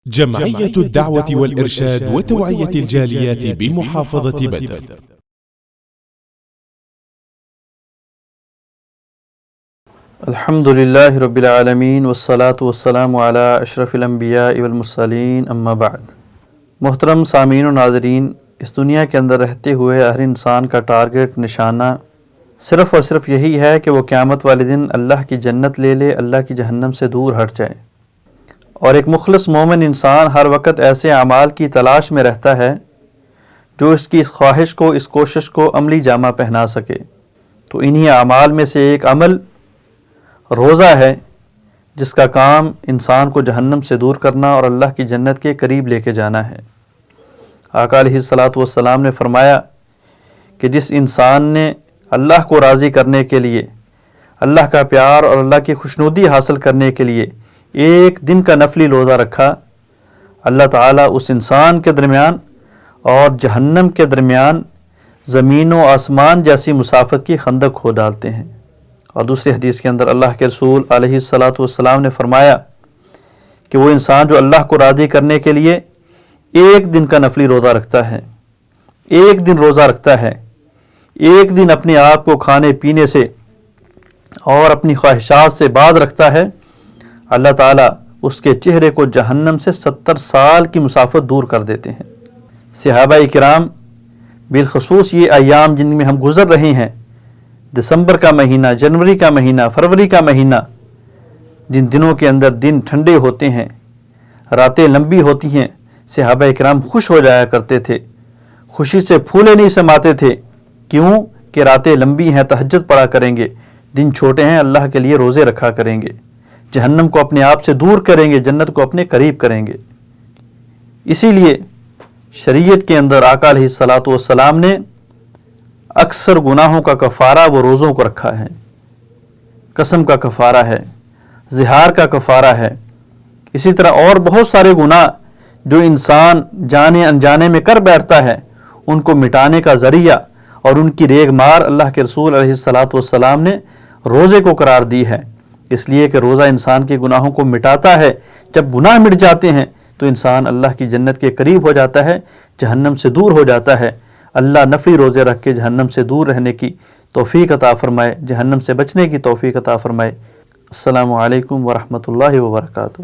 جمعية الدعوة والإرشاد وتوعية الجاليات بمحافظة بدر. الحمد للہ رب العالمین والصلاة والسلام علی اشرف الانبیاء والمرسلین اما بعد. محترم سامعین و ناظرین، اس دنیا کے اندر رہتے ہوئے ہر انسان کا ٹارگٹ، نشانہ صرف اور صرف یہی ہے کہ وہ قیامت والے دن اللہ کی جنت لے لے، اللہ کی جہنم سے دور ہٹ جائے. اور ایک مخلص مومن انسان ہر وقت ایسے اعمال کی تلاش میں رہتا ہے جو اس کی اس خواہش کو، اس کوشش کو عملی جامہ پہنا سکے. تو انہی اعمال میں سے ایک عمل روزہ ہے، جس کا کام انسان کو جہنم سے دور کرنا اور اللہ کی جنت کے قریب لے کے جانا ہے. آقا علیہ الصلاۃ والسلام نے فرمایا کہ جس انسان نے اللہ کو راضی کرنے کے لیے، اللہ کا پیار اور اللہ کی خوشنودی حاصل کرنے کے لیے ایک دن کا نفلی روزہ رکھا، اللہ تعالیٰ اس انسان کے درمیان اور جہنم کے درمیان زمین و آسمان جیسی مسافت کی خندق کھود ڈالتے ہیں. اور دوسری حدیث کے اندر اللہ کے رسول علیہ الصلاۃ والسلام نے فرمایا کہ وہ انسان جو اللہ کو راضی کرنے کے لیے ایک دن کا نفلی روزہ رکھتا ہے، ایک دن روزہ رکھتا ہے، ایک دن اپنے آپ کو کھانے پینے سے اور اپنی خواہشات سے باز رکھتا ہے، اللہ تعالیٰ اس کے چہرے کو جہنم سے 70 سال کی مسافت دور کر دیتے ہیں. صحابہ کرام بالخصوص یہ ایام جن میں ہم گزر رہے ہیں، دسمبر کا مہینہ، جنوری کا مہینہ، فروری کا مہینہ، جن دنوں کے اندر دن ٹھنڈے ہوتے ہیں، راتیں لمبی ہوتی ہیں، صحابہ کرام خوش ہو جایا کرتے تھے، خوشی سے پھولے نہیں سماتے تھے. کیوں کہ راتیں لمبی ہیں، تہجد پڑھا کریں گے، دن چھوٹے ہیں، اللہ کے لیے روزے رکھا کریں گے، جہنم کو اپنے آپ سے دور کریں گے، جنت کو اپنے قریب کریں گے. اسی لیے شریعت کے اندر آقا علیہ الصلاۃ والسلام نے اکثر گناہوں کا کفارہ وہ روزوں کو رکھا ہے. قسم کا کفارہ ہے، زہار کا کفارہ ہے. اسی طرح اور بہت سارے گناہ جو انسان جانے انجانے میں کر بیٹھتا ہے، ان کو مٹانے کا ذریعہ اور ان کی ریگ مار اللہ کے رسول علیہ الصلاۃ والسلام نے روزے کو قرار دی ہے. اس لیے کہ روزہ انسان کے گناہوں کو مٹاتا ہے. جب گناہ مٹ جاتے ہیں تو انسان اللہ کی جنت کے قریب ہو جاتا ہے، جہنم سے دور ہو جاتا ہے. اللہ نفلی روزے رکھ کے جہنم سے دور رہنے کی توفیق عطا فرمائے، جہنم سے بچنے کی توفیق عطا فرمائے. السلام علیکم ورحمۃ اللہ وبرکاتہ.